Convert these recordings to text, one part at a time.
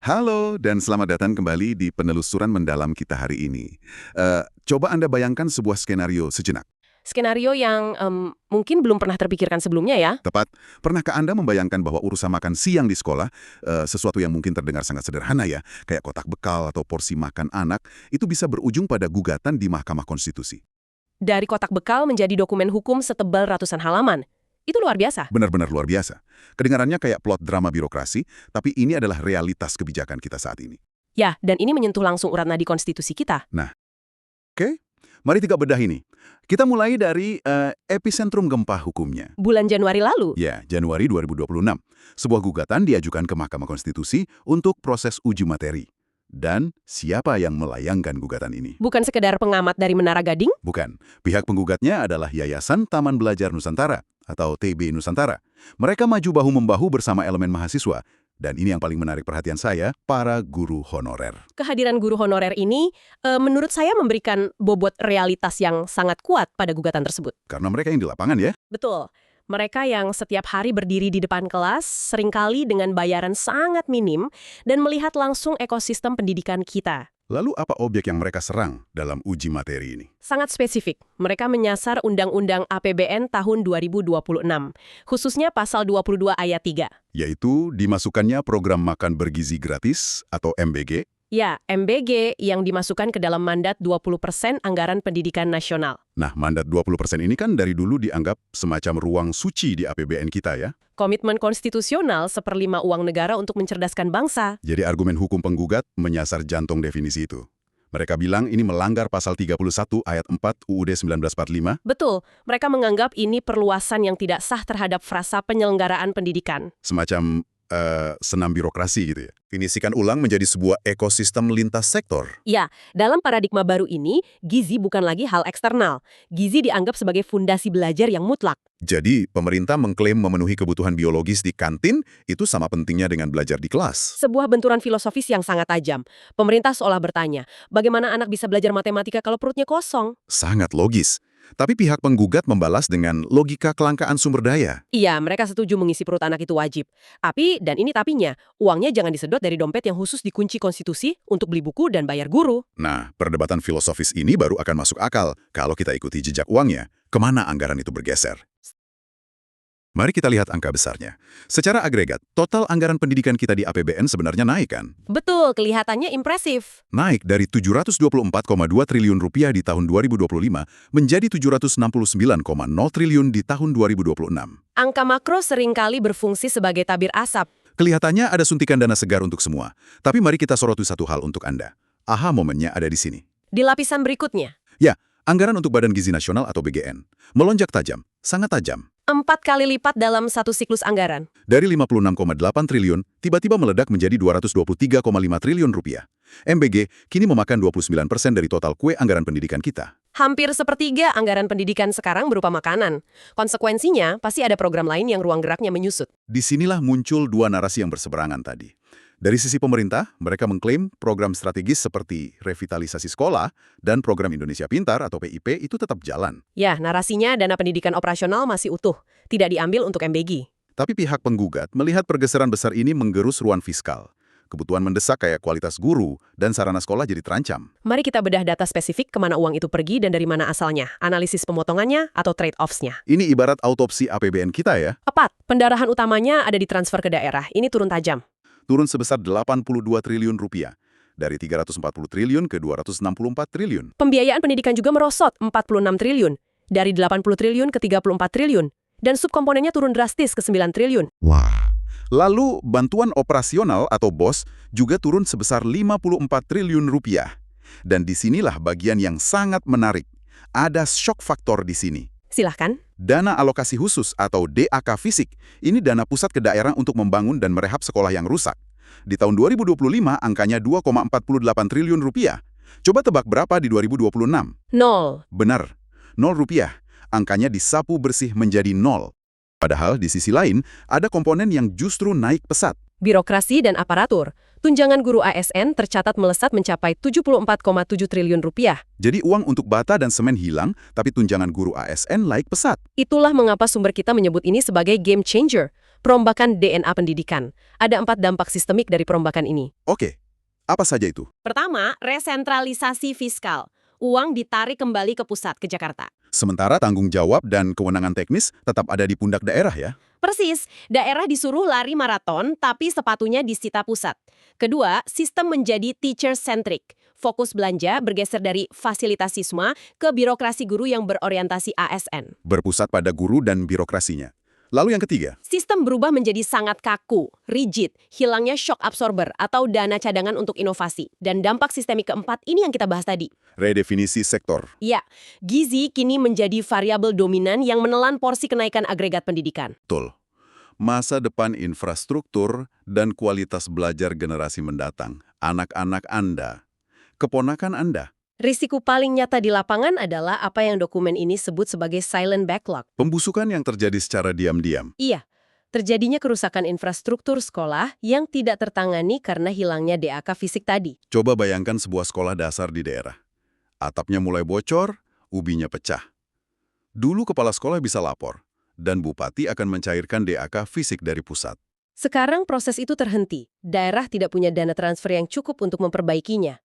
Halo, dan selamat datang kembali di penelusuran mendalam kita hari ini. Coba Anda bayangkan sebuah skenario sejenak. Skenario yang mungkin belum pernah terpikirkan sebelumnya ya. Tepat, pernahkah Anda membayangkan bahwa urusan makan siang di sekolah, sesuatu yang mungkin terdengar sangat sederhana ya, kayak kotak bekal atau porsi makan anak, itu bisa berujung pada gugatan di Mahkamah Konstitusi? Dari kotak bekal menjadi dokumen hukum setebal ratusan halaman. Itu luar biasa. Benar-benar luar biasa. Kedengarannya kayak plot drama birokrasi, tapi ini adalah realitas kebijakan kita saat ini. Ya, dan ini menyentuh langsung urat nadi konstitusi kita. Oke, mari kita bedah ini. Kita mulai dari epicentrum gempa hukumnya. Bulan Januari lalu. Ya, Januari 2026. Sebuah gugatan diajukan ke Mahkamah Konstitusi untuk proses uji materi. Dan siapa yang melayangkan gugatan ini? Bukan sekedar pengamat dari Menara Gading. Bukan. Pihak penggugatnya adalah Yayasan Taman Belajar Nusantara atau TB Nusantara. Mereka maju bahu-membahu bersama elemen mahasiswa. Dan ini yang paling menarik perhatian saya, para guru honorer. Kehadiran guru honorer ini menurut saya memberikan bobot realitas yang sangat kuat pada gugatan tersebut. Karena mereka yang di lapangan ya. Betul. Mereka yang setiap hari berdiri di depan kelas, seringkali dengan bayaran sangat minim, dan melihat langsung ekosistem pendidikan kita. Lalu apa objek yang mereka serang dalam uji materi ini? Sangat spesifik. Mereka menyasar Undang-Undang APBN tahun 2026, khususnya pasal 22 ayat 3. Yaitu dimasukkannya program makan bergizi gratis atau MBG. Ya, MBG yang dimasukkan ke dalam mandat 20% anggaran pendidikan nasional. Nah, mandat 20% ini kan dari dulu dianggap semacam ruang suci di APBN kita ya. Komitmen konstitusional 1/5 uang negara untuk mencerdaskan bangsa. Jadi argumen hukum penggugat menyasar jantung definisi itu. Mereka bilang ini melanggar pasal 31 ayat 4 UUD 1945. Betul, mereka menganggap ini perluasan yang tidak sah terhadap frasa penyelenggaraan pendidikan. Semacam senam birokrasi gitu ya. Finisikan ulang menjadi sebuah ekosistem lintas sektor. Ya, dalam paradigma baru ini, gizi bukan lagi hal eksternal. Gizi dianggap sebagai fondasi belajar yang mutlak. Jadi, pemerintah mengklaim memenuhi kebutuhan biologis di kantin itu sama pentingnya dengan belajar di kelas. Sebuah benturan filosofis yang sangat tajam. Pemerintah seolah bertanya, bagaimana anak bisa belajar matematika kalau perutnya kosong? Sangat logis. Tapi pihak penggugat membalas dengan logika kelangkaan sumber daya. Iya, mereka setuju mengisi perut anak itu wajib. Tapi, dan ini tapinya, uangnya jangan disedot dari dompet yang khusus dikunci konstitusi untuk beli buku dan bayar guru. Nah, perdebatan filosofis ini baru akan masuk akal kalau kita ikuti jejak uangnya, kemana anggaran itu bergeser. Mari kita lihat angka besarnya. Secara agregat, total anggaran pendidikan kita di APBN sebenarnya naik kan? Betul, kelihatannya impresif. Naik dari 724,2 triliun rupiah di tahun 2025 menjadi 769,0 triliun di tahun 2026. Angka makro seringkali berfungsi sebagai tabir asap. Kelihatannya ada suntikan dana segar untuk semua. Tapi mari kita soroti satu hal untuk Anda. Aha momennya ada di sini. Di lapisan berikutnya, Ya, anggaran untuk Badan Gizi Nasional atau BGN. Melonjak tajam, sangat tajam. 4 kali lipat dalam satu siklus anggaran. Dari 56,8 triliun, tiba-tiba meledak menjadi 223,5 triliun rupiah. MBG kini memakan 29% dari total kue anggaran pendidikan kita. Hampir sepertiga anggaran pendidikan sekarang berupa makanan. Konsekuensinya, pasti ada program lain yang ruang geraknya menyusut. Disinilah muncul dua narasi yang berseberangan tadi. Dari sisi pemerintah, mereka mengklaim program strategis seperti revitalisasi sekolah dan program Indonesia Pintar atau PIP itu tetap jalan. Ya, narasinya dana pendidikan operasional masih utuh, tidak diambil untuk MBG. Tapi pihak penggugat melihat pergeseran besar ini menggerus ruang fiskal. Kebutuhan mendesak kayak kualitas guru dan sarana sekolah jadi terancam. Mari kita bedah data spesifik kemana uang itu pergi dan dari mana asalnya, analisis pemotongannya atau trade-offs-nya. Ini ibarat autopsi APBN kita ya. Tepat, pendarahan utamanya ada di transfer ke daerah, ini turun tajam. Turun sebesar 82 triliun rupiah. Dari 340 triliun ke 264 triliun. Pembiayaan pendidikan juga merosot 46 triliun, dari 80 triliun ke 34 triliun, dan subkomponennya turun drastis ke 9 triliun. Wah. Lalu bantuan operasional atau BOS juga turun sebesar 54 triliun rupiah. Dan disinilah bagian yang sangat menarik. Ada shock faktor di sini. Silahkan. Dana alokasi khusus atau DAK fisik, ini dana pusat ke daerah untuk membangun dan merehab sekolah yang rusak. Di tahun 2025 angkanya 2,48 triliun rupiah. Coba tebak berapa di 2026? 0. Benar, 0 rupiah. Angkanya disapu bersih menjadi 0. Padahal di sisi lain, ada komponen yang justru naik pesat. Birokrasi dan aparatur. Tunjangan guru ASN tercatat melesat mencapai 74,7 triliun rupiah. Jadi uang untuk bata dan semen hilang, tapi tunjangan guru ASN naik pesat. Itulah mengapa sumber kita menyebut ini sebagai game changer. Perombakan DNA pendidikan. Ada 4 dampak sistemik dari perombakan ini. Oke, apa saja itu? Pertama, resentralisasi fiskal. Uang ditarik kembali ke pusat, ke Jakarta. Sementara tanggung jawab dan kewenangan teknis tetap ada di pundak daerah ya? Persis, daerah disuruh lari maraton, tapi sepatunya disita pusat. Kedua, sistem menjadi teacher-centric. Fokus belanja bergeser dari fasilitas siswa ke birokrasi guru yang berorientasi ASN. Berpusat pada guru dan birokrasinya. Lalu yang ketiga, Sistem berubah menjadi sangat kaku, rigid, hilangnya shock absorber atau dana cadangan untuk inovasi. Dan dampak sistemik keempat ini yang kita bahas tadi. redefinisi sektor. Ya, gizi kini menjadi variabel dominan yang menelan porsi kenaikan agregat pendidikan. Betul. Masa depan infrastruktur dan kualitas belajar generasi mendatang. Anak-anak Anda, keponakan Anda, Risiko paling nyata di lapangan adalah apa yang dokumen ini sebut sebagai silent backlog. pembusukan yang terjadi secara diam-diam. Iya, terjadinya kerusakan infrastruktur sekolah yang tidak tertangani karena hilangnya DAK fisik tadi. Coba bayangkan sebuah sekolah dasar di daerah. Atapnya mulai bocor, ubinya pecah. Dulu kepala sekolah bisa lapor, dan bupati akan mencairkan DAK fisik dari pusat. Sekarang proses itu terhenti. Daerah tidak punya dana transfer yang cukup untuk memperbaikinya.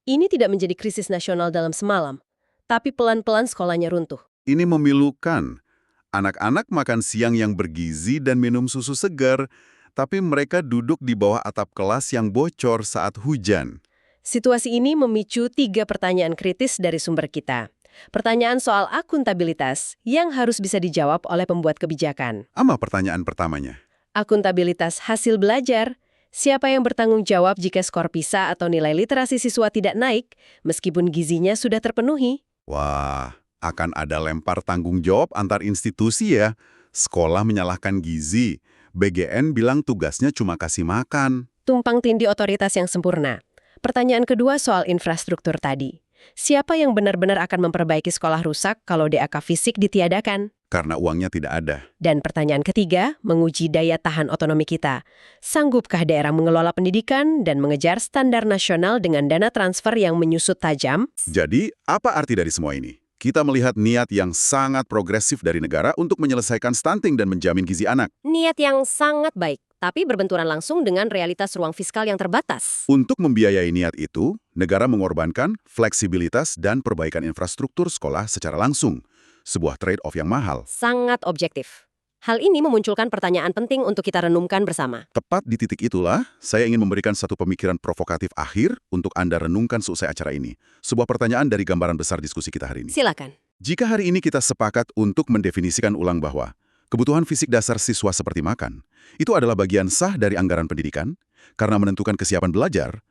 Ini tidak menjadi krisis nasional dalam semalam, tapi pelan-pelan sekolahnya runtuh. Ini memilukan. Anak-anak makan siang yang bergizi dan minum susu segar, tapi mereka duduk di bawah atap kelas yang bocor saat hujan. Situasi ini memicu 3 pertanyaan kritis dari sumber kita. Pertanyaan soal akuntabilitas yang harus bisa dijawab oleh pembuat kebijakan. Apa pertanyaan pertamanya? Akuntabilitas hasil belajar. Siapa yang bertanggung jawab jika skor PISA atau nilai literasi siswa tidak naik, meskipun gizinya sudah terpenuhi? Wah, akan ada lempar tanggung jawab antar institusi ya. Sekolah menyalahkan gizi, BGN bilang tugasnya cuma kasih makan. Tumpang tindih otoritas yang sempurna. Pertanyaan kedua soal infrastruktur tadi. Siapa yang benar-benar akan memperbaiki sekolah rusak kalau DAK fisik ditiadakan? Karena uangnya tidak ada. Dan pertanyaan ketiga, menguji daya tahan otonomi kita. Sanggupkah daerah mengelola pendidikan dan mengejar standar nasional dengan dana transfer yang menyusut tajam? Jadi, apa arti dari semua ini? Kita melihat niat yang sangat progresif dari negara untuk menyelesaikan stunting dan menjamin gizi anak. Niat yang sangat baik, tapi berbenturan langsung dengan realitas ruang fiskal yang terbatas. Untuk membiayai niat itu, negara mengorbankan fleksibilitas dan perbaikan infrastruktur sekolah secara langsung. Sebuah trade-off yang mahal. Sangat objektif. Hal ini memunculkan pertanyaan penting untuk kita renungkan bersama. Tepat di titik itulah, saya ingin memberikan satu pemikiran provokatif akhir untuk Anda renungkan seusai acara ini. Sebuah pertanyaan dari gambaran besar diskusi kita hari ini. Silakan. Jika hari ini kita sepakat untuk mendefinisikan ulang bahwa kebutuhan fisik dasar siswa seperti makan, itu adalah bagian sah dari anggaran pendidikan karena menentukan kesiapan belajar,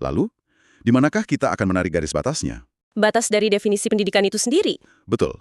lalu, di manakah kita akan menarik garis batasnya? Batas dari definisi pendidikan itu sendiri. Betul.